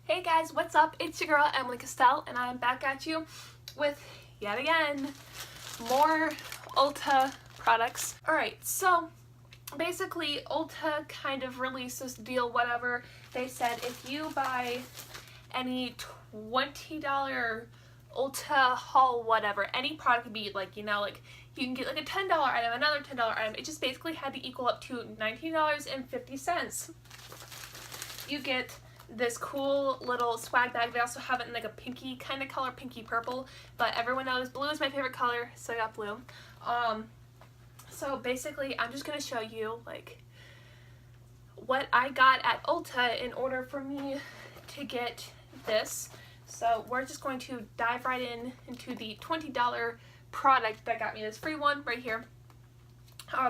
Hey guys, what's up? It's your girl Emily Castell and I'm back at you with, yet again, more Ulta products. Alright, so basically Ulta kind of released this deal, whatever. They said if you buy any $20 Ulta haul, whatever, any product could be like, like you can get like a $10 item, another $10 item. It just basically had to equal up to $19.50. You get this cool little swag bag. They also have it in like a pinky kind of color, pinky purple, but everyone knows blue is my favorite color, so I got blue. So basically I'm just going to show you like what I got at Ulta in order for me to get this. So we're just going to dive right into the $20 product that got me this free one right here.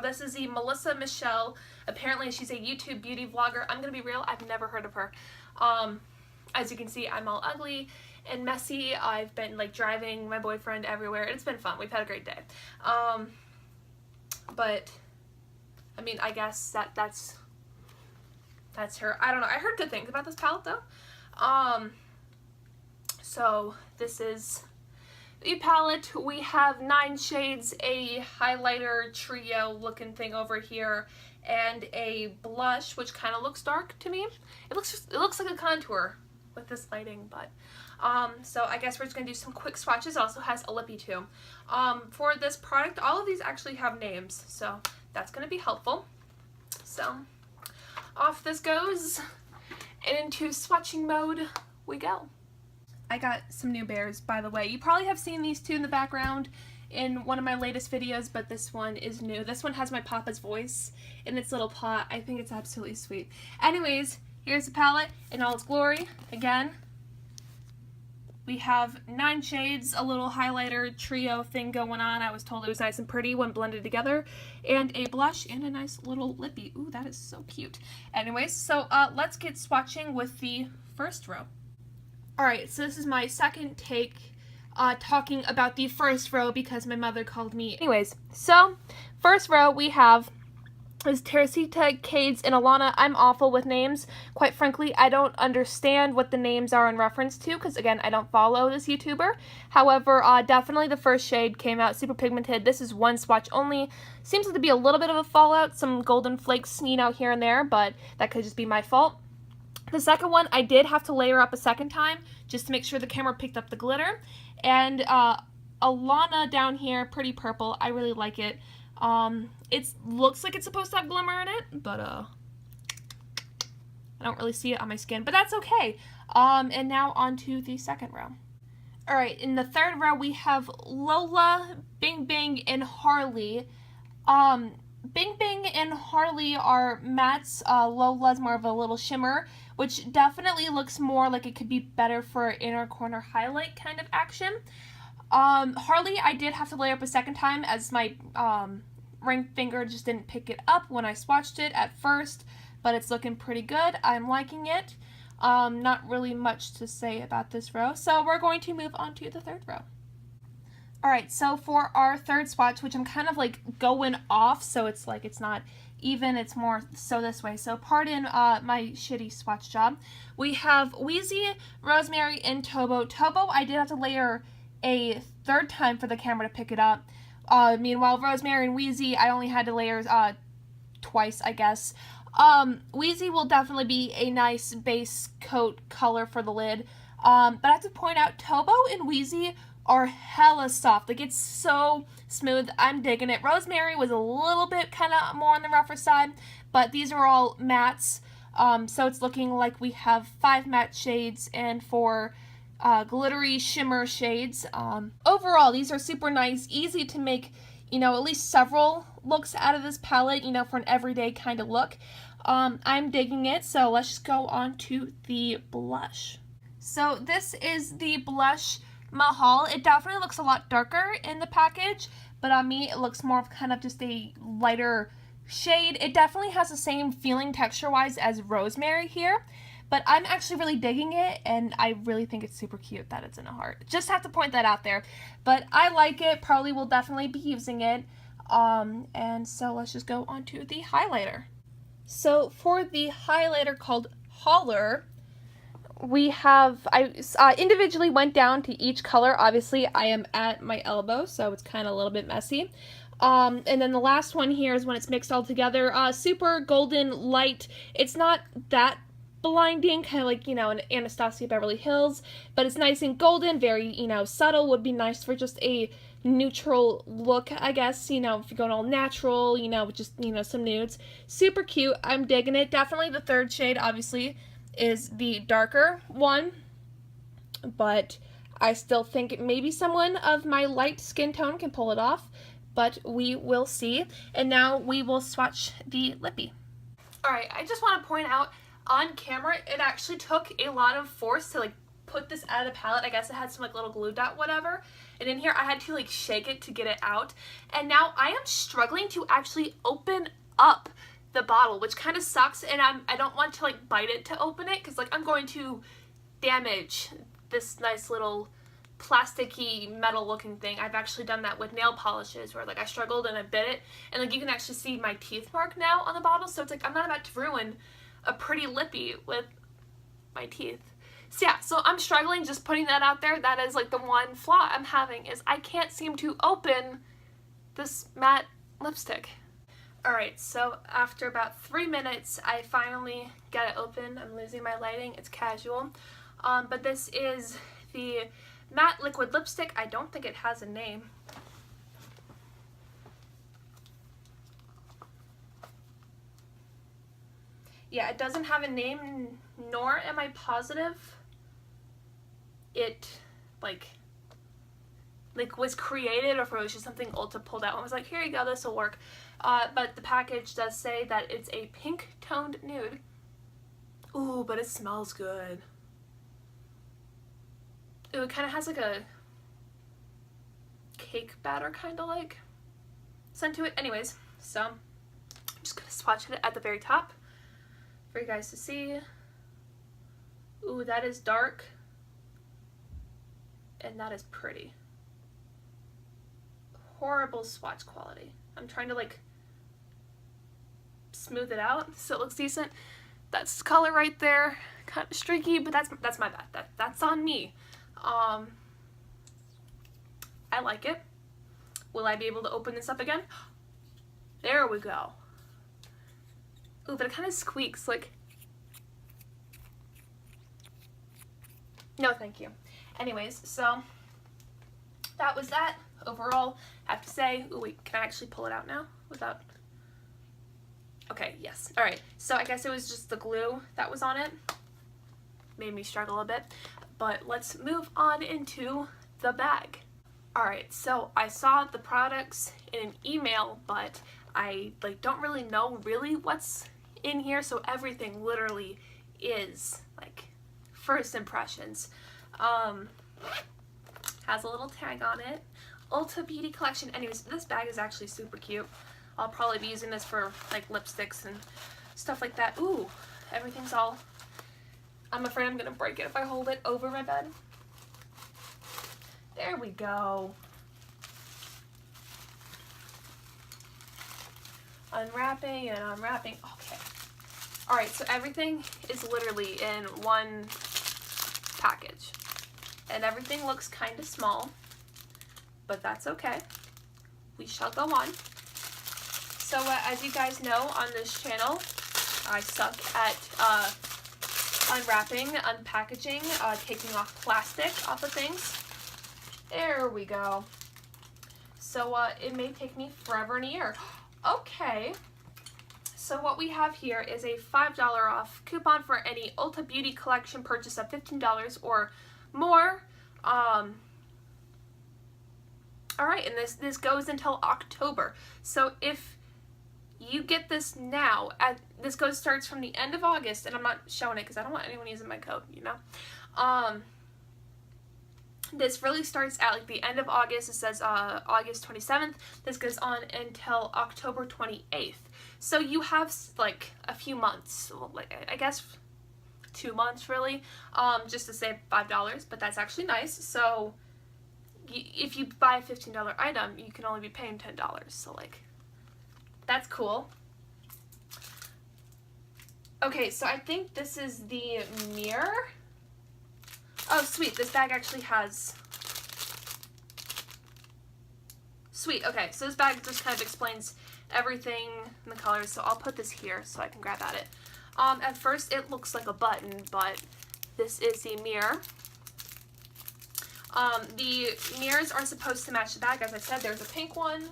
This is the Melissa Michelle. Apparently she's a YouTube beauty vlogger. I'm gonna be real, I've never heard of her. As you can see, I'm all ugly and messy. I've been like driving my boyfriend everywhere. It's been fun. We've had a great day. But I mean, I guess that's her. I don't know. I heard good things about this palette though. So this is the palette. We have 9 shades, a highlighter trio looking thing over here, and a blush, which kind of looks dark to me. It looks like a contour with this lighting, but so I guess we're just gonna do some quick swatches. It also has a lippy too. For this product, all of these actually have names, so that's gonna be helpful. So off this goes, and into swatching mode we go. I got some new bears, by the way. You probably have seen these two in the background in one of my latest videos, but this one is new. This one has my papa's voice in its little pot. I think it's absolutely sweet. Anyways, here's the palette in all its glory. Again, we have 9 shades, a little highlighter trio thing going on. I was told it was nice and pretty when blended together. And a blush and a nice little lippy. Ooh, that is so cute. Anyways, so let's get swatching with the first row. Alright, so this is my second take talking about the first row because my mother called me. Anyways, so first row we have is Teresita, Cades, and Alana. I'm awful with names. Quite frankly, I don't understand what the names are in reference to because, again, I don't follow this YouTuber. However, definitely the first shade came out super pigmented. This is one swatch only. Seems to be a little bit of a fallout, some golden flakes, here and there, but that could just be my fault. The second one, I did have to layer up a second time just to make sure the camera picked up the glitter. And Alana down here, pretty purple. I really like it. It looks like it's supposed to have glimmer in it, but I don't really see it on my skin, but that's okay. And now on to the second row. Alright, in the third row we have Lola, Bing Bing, and Harley. Bing Bing and Harley are mattes. Lola's more of a little shimmer, which definitely looks more like it could be better for inner corner highlight kind of action. Harley, I did have to layer up a second time as my ring finger just didn't pick it up when I swatched it at first, but it's looking pretty good. I'm liking it. Not really much to say about this row, so we're going to move on to the third row. Alright, so for our third swatch, which I'm kind of like going off, so it's like it's not even, it's more so this way. So pardon my shitty swatch job. We have Wheezy, Rosemary, and Tobo. Tobo, I did have to layer a third time for the camera to pick it up. Meanwhile, Rosemary and Wheezy, I only had to layer twice, I guess. Wheezy will definitely be a nice base coat color for the lid. But I have to point out, Tobo and Wheezy are hella soft. Like, it's so smooth. I'm digging it. Rosemary was a little bit kind of more on the rougher side, but these are all mattes. So it's looking like we have 5 matte shades and 4 glittery shimmer shades. Overall, these are super nice, easy to make, at least several looks out of this palette, for an everyday kind of look. I'm digging it, so let's just go on to the blush. So this is the blush Mahal. It definitely looks a lot darker in the package, but on me it looks more of kind of just a lighter shade. It definitely has the same feeling texture-wise as Rosemary here, but I'm actually really digging it, and I really think it's super cute that it's in a heart. Just have to point that out there, but I like it. Probably will definitely be using it. And so let's just go on to the highlighter. So for the highlighter called Holler, we have, I individually went down to each color. Obviously, I am at my elbow, so it's kind of a little bit messy. And then the last one here is when it's mixed all together. Super golden light. It's not that blinding, kind of like, an Anastasia Beverly Hills, but it's nice and golden, very, subtle. Would be nice for just a neutral look, I guess, if you're going all natural, with just, some nudes. Super cute. I'm digging it. Definitely the third shade, obviously, is the darker one, but I still think maybe someone of my light skin tone can pull it off, but we will see. And now we will swatch the lippy. Alright, I just want to point out, on camera, it actually took a lot of force to put this out of the palette. I guess it had some little glue dot whatever, and in here I had to shake it to get it out, and now I am struggling to actually open up the bottle, which kind of sucks, and I don't want to bite it to open it, because I'm going to damage this nice little plasticky metal looking thing. I've actually done that with nail polishes where I struggled and I bit it, and you can actually see my teeth mark now on the bottle, so it's I'm not about to ruin a pretty lippy with my teeth. So yeah, so I'm struggling, just putting that out there. That is the one flaw I'm having, is I can't seem to open this matte lipstick. Alright, so after about 3 minutes, I finally got it open. I'm losing my lighting, it's casual. But this is the matte liquid lipstick. I don't think it has a name. Yeah, it doesn't have a name, nor am I positive it was created, or if it was just something Ulta pulled out and was here you go, this will work. But the package does say that it's a pink toned nude. Ooh, but it smells good. Ooh, it kind of has a cake batter kind of scent to it. Anyways, so I'm just gonna swatch it at the very top for you guys to see. Ooh, that is dark. And that is pretty. Horrible swatch quality. I'm trying to smooth it out so it looks decent. That's color right there. Kind of streaky, but that's my bad. That's on me. I like it. Will I be able to open this up again? There we go. Ooh, but it kind of squeaks no thank you. Anyways, so that was that. Overall, I have to say, ooh, wait, can I actually pull it out now without? Okay, yes. Alright, so I guess it was just the glue that was on it. Made me struggle a bit. But let's move on into the bag. Alright, so I saw the products in an email, but I don't really know what's in here, so everything literally is first impressions. Has a little tag on it. Ulta Beauty collection. Anyways, this bag is actually super cute. I'll probably be using this for lipsticks and stuff like that. Ooh, everything's all... I'm afraid I'm gonna break it if I hold it over my bed. There we go. Unwrapping and unwrapping. Okay. Alright, so everything is literally in one package. And everything looks kind of small, but that's okay. We shall go on. So as you guys know, on this channel, I suck at unwrapping, unpackaging, taking off plastic off of things. There we go. So it may take me forever and a year. Okay. So what we have here is a $5 off coupon for any Ulta Beauty collection purchase of $15 or more. Alright, and this goes until October. So if you get this now, starts from the end of August, and I'm not showing it because I don't want anyone using my code, This really starts at the end of August. It says August 27th. This goes on until October 28th. So you have a few months, I guess 2 months really, just to save $5, but that's actually nice. So if you buy a $15 item, you can only be paying $10. So that's cool. Okay, so I think this is the mirror. Oh, sweet. This bag actually has... Sweet. Okay, so this bag just kind of explains everything in the colors. So I'll put this here so I can grab at it. At first it looks like a button, but this is the mirror. The mirrors are supposed to match the bag. As I said, there's a pink one.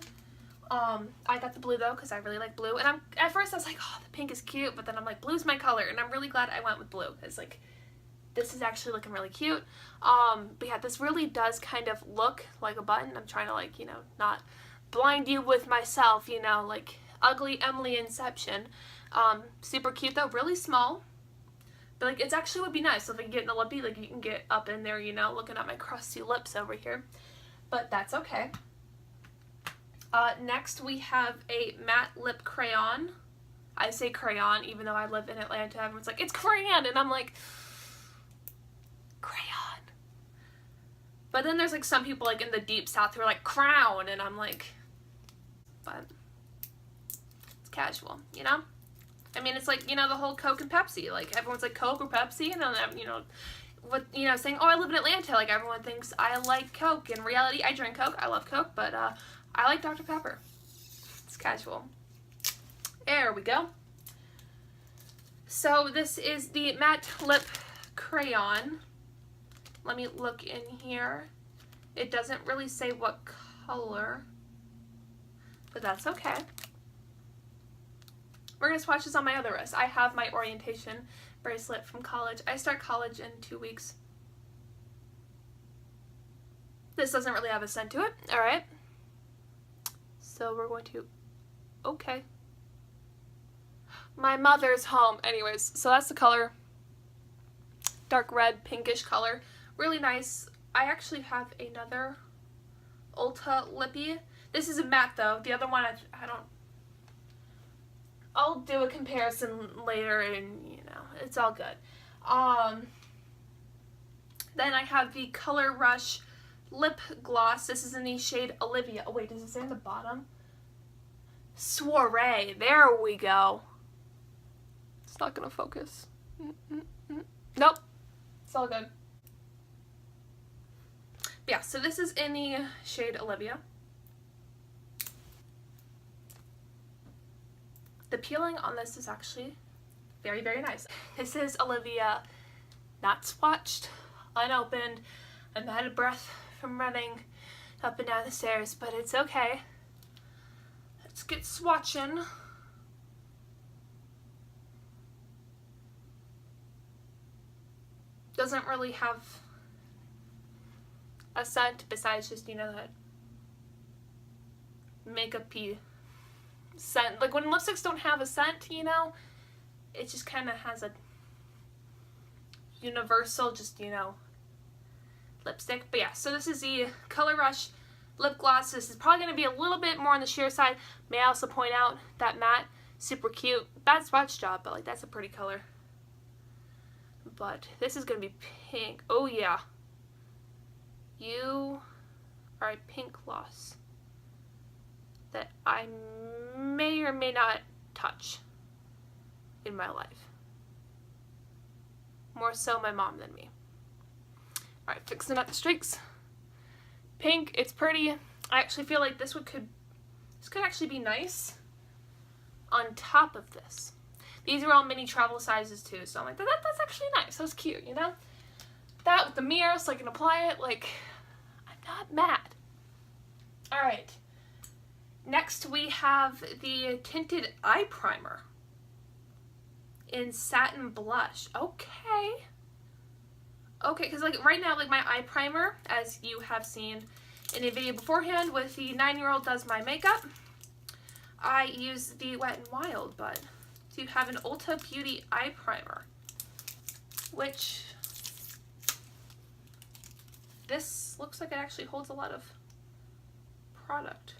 I got the blue though because I really like blue. And at first I was like, oh, the pink is cute, but then I'm like, blue's my color, and I'm really glad I went with blue because like this is actually looking really cute. But yeah, this really does kind of look like a button. I'm trying to like, you know, not blind you with myself, you know, like ugly Emily Inception. Super cute though, really small. But like, it's actually would be nice. So if I can get in the lippy, like you can get up in there, you know, looking at my crusty lips over here. But that's okay. Next we have a matte lip crayon. I say crayon even though I live in Atlanta. Everyone's like, it's crayon, and I'm like, crayon. But then there's like some people like in the deep south who are like crown, and I'm like, but it's casual, you know? I mean, it's like, you know, the whole Coke and Pepsi. Like everyone's like Coke or Pepsi, and then, you know, what, you know, saying, oh, I live in Atlanta. Like everyone thinks I like Coke. In reality, I drink Coke. I love Coke, but I like Dr. Pepper. It's casual. There we go. So this is the matte lip crayon. Let me look in here. It doesn't really say what color, but that's okay. We're going to swatch this on my other wrist. I have my orientation bracelet from college. I start college in 2 weeks. This doesn't really have a scent to it. All right. So we're going to, okay. My mother's home. Anyways, so that's the color. Dark red, pinkish color. Really nice. I actually have another Ulta lippy. This is a matte though. The other one, I don't, I'll do a comparison later, and you know, it's all good. Then I have the Color Rush lip gloss. This is in the shade Olivia. Oh wait, does it say on the bottom? Soiree. There we go. It's not gonna focus. Nope. It's all good. Yeah, so this is in the shade Olivia. The peeling on this is actually very, very nice. This is Olivia, not swatched, unopened. I'm out of breath from running up and down the stairs, but it's okay. Let's get swatching. Doesn't really have a scent besides just, you know, that makeup-y scent. Like when lipsticks don't have a scent, you know, it just kind of has a universal, just, you know, lipstick. But yeah, so this is the Color Rush lip gloss. This is probably going to be a little bit more on the sheer side. May I also point out that matte, super cute. Bad swatch job, but like that's a pretty color. But this is going to be pink. Oh yeah. You are a pink gloss that I may or may not touch in my life. More so my mom than me. Alright, fixing up the streaks. Pink, it's pretty. I actually feel like this could actually be nice on top of this. These are all mini travel sizes too, so I'm like, that's actually nice. That's cute, you know? That with the mirror so I can apply it, like, I'm not mad. Alright. Next we have the tinted eye primer in satin blush. Okay. Okay, because like right now, like my eye primer, as you have seen in a video beforehand with the 9-year-old does my makeup, I use the Wet n Wild, but to have an Ulta Beauty eye primer, which this looks like it actually holds a lot of product.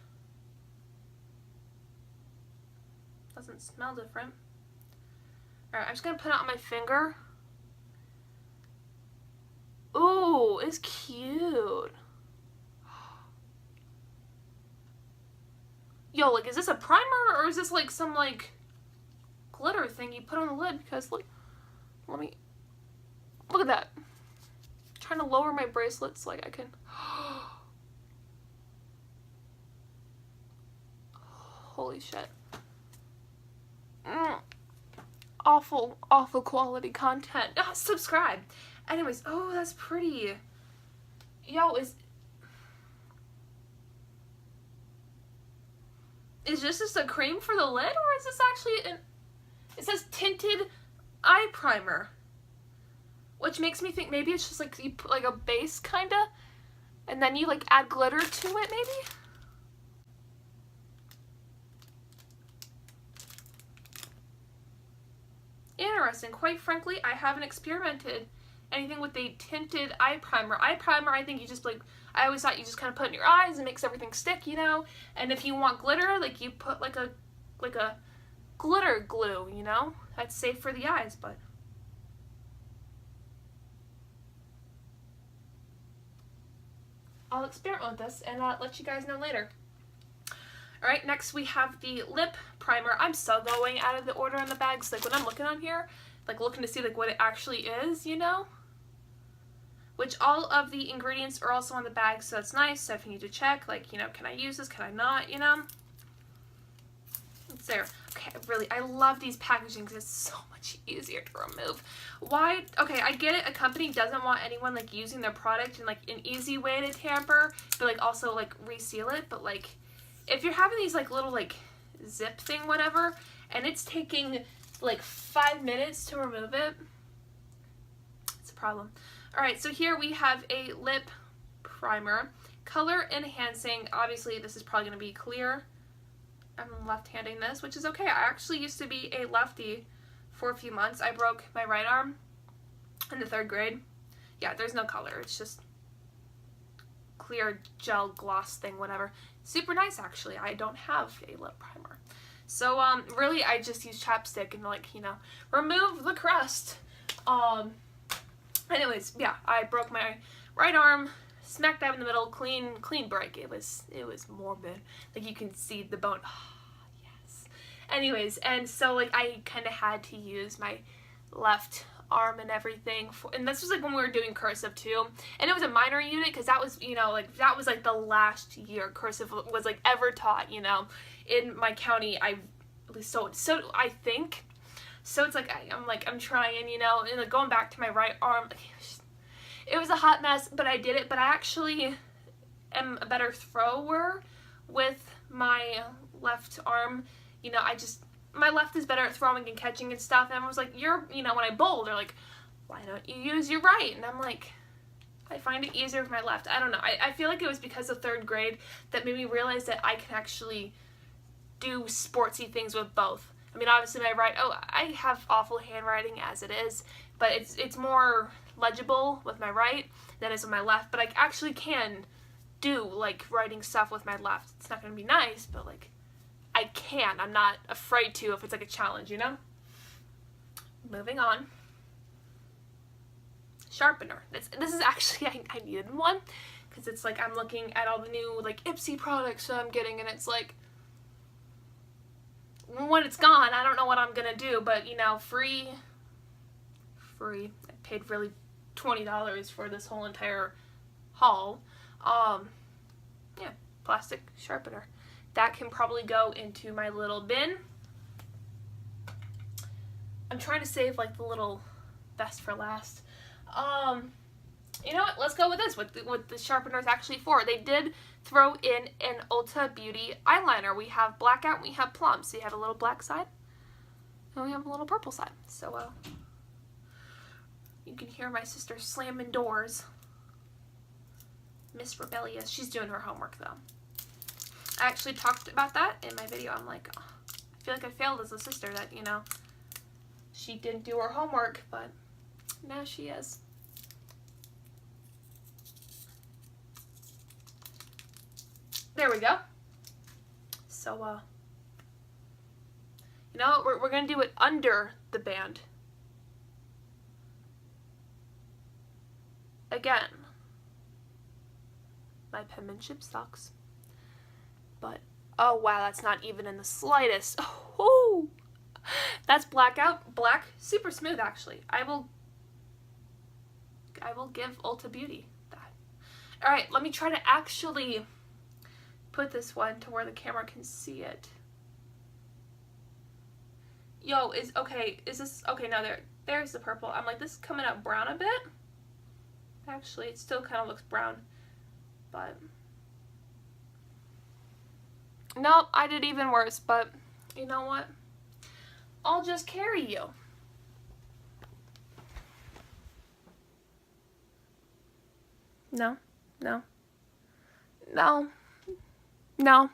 Doesn't smell different. Alright, I'm just going to put it on my finger. Ooh, it's cute. Yo, like, is this a primer or is this like some like glitter thing you put on the lid? Because like, let me, look at that. trying to lower my bracelets like I can. Holy shit. Awful, awful quality content. Subscribe. Anyways, oh, that's pretty. Yo, is this just a cream for the lid, or is this actually an... It says tinted eye primer, which makes me think maybe it's just like you put like a base kinda, and then you like add glitter to it maybe? Interesting. Quite frankly, I haven't experimented anything with a tinted eye primer. Eye primer, I think you just like, I always thought you just kind of put it in your eyes and makes everything stick, you know? And if you want glitter, like you put like a glitter glue, you know? That's safe for the eyes, but I'll experiment with this and let you guys know later. Alright, next we have the lip primer. I'm so going out of the order on the bags. Like when I'm looking on here, like looking to see like what it actually is, you know? Which all of the ingredients are also on the bag, so it's nice. So if you need to check, like, you know, can I use this? Can I not? You know? It's there. Okay, I love these packaging because it's so much easier to remove. Why? Okay, I get it. A company doesn't want anyone like using their product in like an easy way to tamper, but like also like reseal it. But like, if you're having these like little like zip thing, whatever, and it's taking like 5 minutes to remove it, it's a problem. Alright, so here we have a lip primer. Color enhancing. Obviously, this is probably going to be clear. I'm left-handing this, which is okay. I actually used to be a lefty for a few months. I broke my right arm in the 3rd grade. Yeah, there's no color. It's just clear gel gloss thing, whatever. Super nice, actually. I don't have a lip primer. So, really, I just use chapstick and, like, you know, remove the crust. Anyways, yeah, I broke my right arm, smack dab in the middle, clean break. It was morbid. Like, you can see the bone. Oh, yes. Anyways, and so, like, I kind of had to use my left arm and everything. And this was, like, when we were doing cursive, too. And it was a minor unit, because that was, you know, like, that was, like, the last year cursive was, like, ever taught, you know. In my county, at least so I think. So it's like, I'm trying, you know, and like going back to my right arm, it was a hot mess, but I did it. But I actually am a better thrower with my left arm. You know, my left is better at throwing and catching and stuff. And I was like, you know, when I bowl, they're like, why don't you use your right? And I'm like, I find it easier with my left. I don't know. I feel like it was because of 3rd grade that made me realize that I can actually do sportsy things with both. I mean, obviously my right, I have awful handwriting as it is, but it's more legible with my right than it is with my left, but I actually can do, like, writing stuff with my left. It's not going to be nice, but, like, I can. I'm not afraid to if it's, like, a challenge, you know? Moving on. Sharpener. This is actually, I needed one, because it's, like, I'm looking at all the new, like, Ipsy products that I'm getting, and it's, like, when it's gone, I don't know what I'm gonna do, but, you know, free. I paid really $20 for this whole entire haul. Yeah, plastic sharpener. That can probably go into my little bin. I'm trying to save, like, the little best for last. You know what? Let's go with this. What the sharpener is actually for. They did throw in an Ulta Beauty eyeliner. We have blackout and we have plum. So you have a little black side and we have a little purple side. So you can hear my sister slamming doors. Miss Rebellious. She's doing her homework though. I actually talked about that in my video. I'm like, oh, I feel like I failed as a sister that, you know, she didn't do her homework, but now she is. There we go. So, you know, we're going to do it under the band. Again, my penmanship sucks. But, oh wow, that's not even in the slightest. Oh, that's blackout. Black, super smooth actually. I I will give Ulta Beauty that. Alright, let me try to actually put this one to where the camera can see it. Yo, is this, okay, no, there's the purple. I'm like, this is coming up brown a bit. Actually, it still kind of looks brown, but no, I did even worse, but you know what? I'll just carry you. No, no, no, no.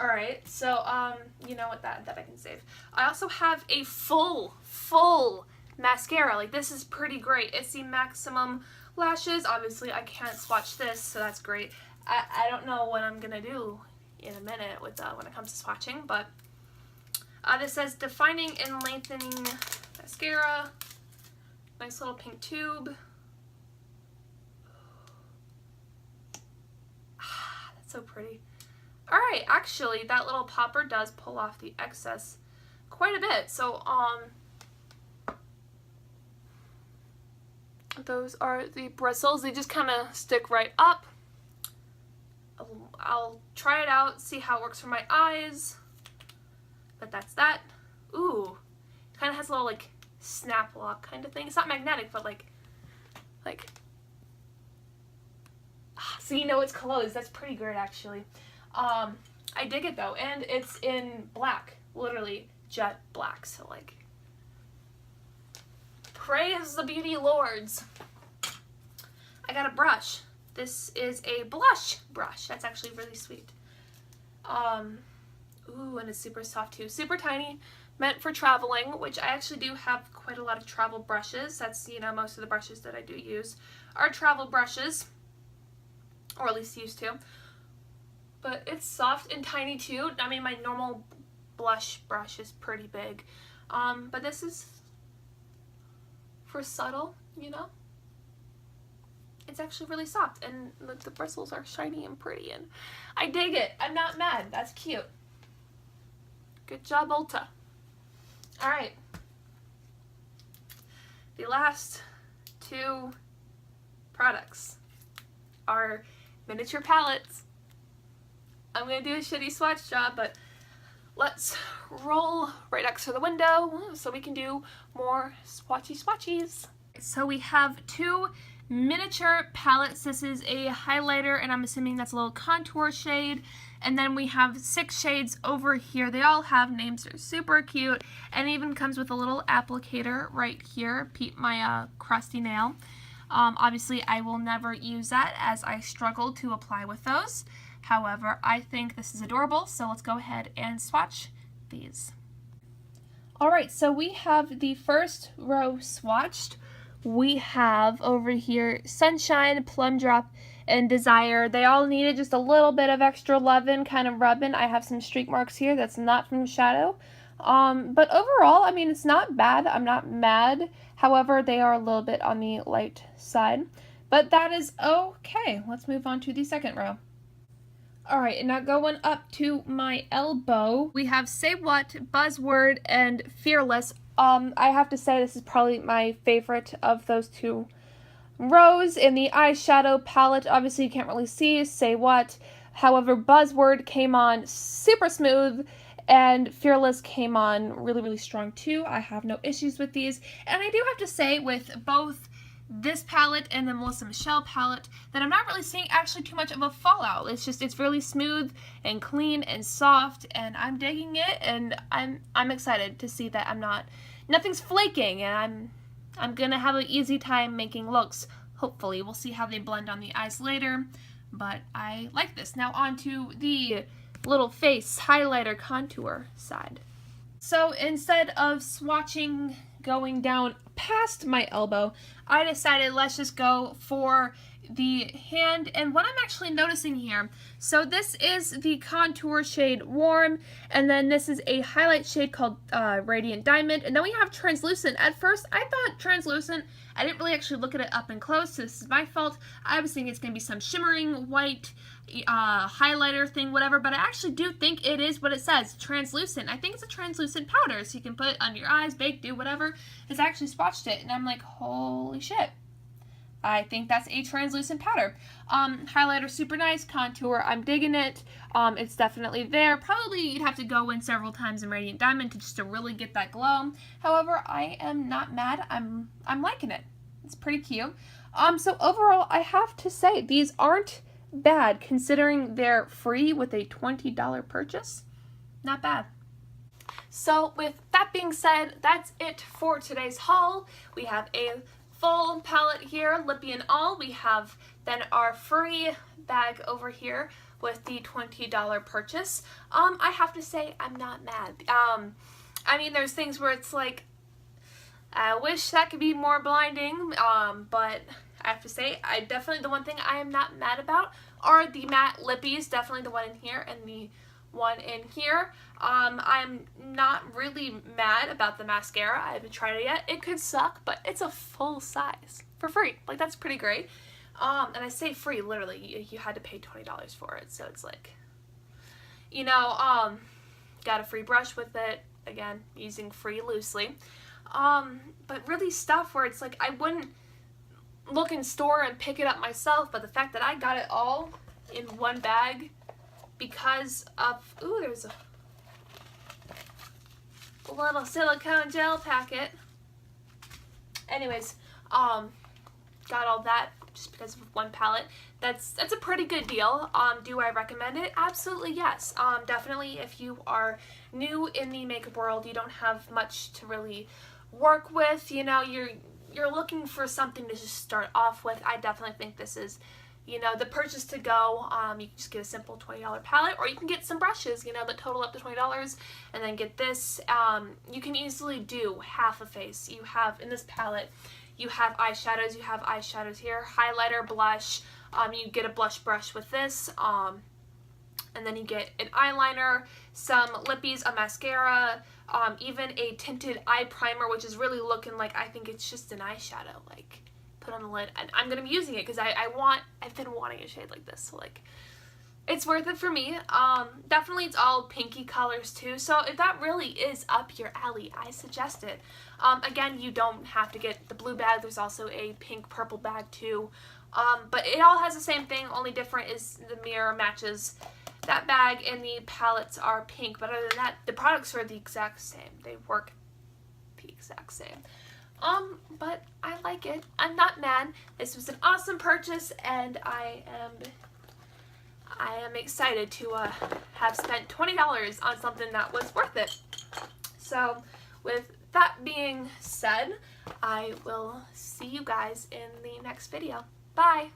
Alright, so, you know what, that I can save. I also have a full mascara. Like, this is pretty great. It's the Maximum Lashes. Obviously, I can't swatch this, so that's great. I don't know what I'm gonna do in a minute with when it comes to swatching, but this says Defining and Lengthening Mascara. Nice little pink tube. Ah, that's so pretty. Alright, actually, that little popper does pull off the excess quite a bit. So, those are the bristles. They just kind of stick right up. I'll try it out, see how it works for my eyes. But that's that. Ooh, it kind of has a little, like, snap lock kind of thing. It's not magnetic, but, like, so you know it's closed. That's pretty great, actually. I dig it though, and it's in black, literally jet black, so like, praise the beauty lords. I got a brush. This is a blush brush. That's actually really sweet. Ooh, and it's super soft too. Super tiny, meant for traveling, which I actually do have quite a lot of travel brushes. That's, you know, most of the brushes that I do use are travel brushes, or at least used to. But it's soft and tiny too. I mean, my normal blush brush is pretty big. But this is for subtle, you know? It's actually really soft, and the bristles are shiny and pretty, and I dig it. I'm not mad. That's cute. Good job, Ulta. Alright. The last two products are miniature palettes. I'm going to do a shitty swatch job, but let's roll right next to the window so we can do more swatchies. So we have two miniature palettes. This is a highlighter, and I'm assuming that's a little contour shade. And then we have 6 shades over here. They all have names. They're super cute, and it even comes with a little applicator right here. Peep my crusty nail. Obviously, I will never use that as I struggle to apply with those. However, I think this is adorable, so let's go ahead and swatch these. Alright, so we have the first row swatched. We have over here Sunshine, Plum Drop, and Desire. They all needed just a little bit of extra lovin', kind of rubbing. I have some streak marks here. That's not from shadow. But overall, I mean, it's not bad. I'm not mad. However, they are a little bit on the light side. But that is okay. Let's move on to the second row. Alright, and now going up to my elbow, we have Say What, Buzzword, and Fearless. I have to say this is probably my favorite of those two rows. In the eyeshadow palette, obviously you can't really see Say What. However, Buzzword came on super smooth, and Fearless came on really, really strong too. I have no issues with these. And I do have to say, with both this palette and the Melissa Michelle palette, that I'm not really seeing actually too much of a fallout. It's really smooth and clean and soft, and I'm digging it, and I'm excited to see that nothing's flaking, and I'm gonna have an easy time making looks. Hopefully. We'll see how they blend on the eyes later, but I like this. Now on to the little face highlighter contour side. So instead of swatching going down past my elbow, I decided let's just go for the hand, and what I'm actually noticing here, so this is the contour shade Warm, and then this is a highlight shade called Radiant Diamond, and then we have Translucent. At first, I thought Translucent, I didn't really actually look at it up and close, so this is my fault. I was thinking it's going to be some shimmering white highlighter thing, whatever, but I actually do think it is what it says, translucent. I think it's a translucent powder, so you can put it under your eyes, bake, do whatever. It's actually swatched it, and I'm like, holy shit. I think that's a translucent powder. Highlighter, super nice. Contour, I'm digging it. It's definitely there. Probably you'd have to go in several times in Radiant Diamond to really get that glow. However, I am not mad. I'm liking it. It's pretty cute. So overall, I have to say, these aren't bad considering they're free with a $20 purchase. Not bad. So with that being said, that's it for today's haul. We have a full palette here, lippy and all. We have then our free bag over here with the $20 purchase. I have to say I'm not mad. I mean, there's things where it's like, I wish that could be more blinding, but I have to say, definitely the one thing I am not mad about are the matte lippies, definitely the one in here and the one in here. I'm not really mad about the mascara. I haven't tried it yet. It could suck, but it's a full size for free. Like, that's pretty great. And I say free, literally, you had to pay $20 for it, so it's like, you know, got a free brush with it, again, using free loosely. But really stuff where it's like, I wouldn't look in store and pick it up myself, but the fact that I got it all in one bag because of, ooh, there's a little silicone gel packet. Anyways, got all that just because of one palette. That's a pretty good deal. Do I recommend it? Absolutely yes. Definitely if you are new in the makeup world, you don't have much to really work with, you know, you're looking for something to just start off with. I definitely think this is, you know, the purchase to go. You can just get a simple $20 palette, or you can get some brushes, you know, that total up to $20, and then get this. You can easily do half a face. You have, in this palette, you have eyeshadows here, highlighter, blush. You get a blush brush with this, and then you get an eyeliner, some lippies, a mascara, even a tinted eye primer, which is really looking like, I think it's just an eyeshadow, like, put on the lid. And I'm going to be using it because I've been wanting a shade like this, so, like, it's worth it for me. Definitely it's all pinky colors too, so if that really is up your alley, I suggest it. Again, you don't have to get the blue bag. There's also a pink purple bag too. But it all has the same thing, only different is the mirror matches that bag and the palettes are pink, but other than that, the products are the exact same. They work the exact same. But I like it. I'm not mad. This was an awesome purchase, and I am excited to have spent $20 on something that was worth it. So with that being said, I will see you guys in the next video. Bye!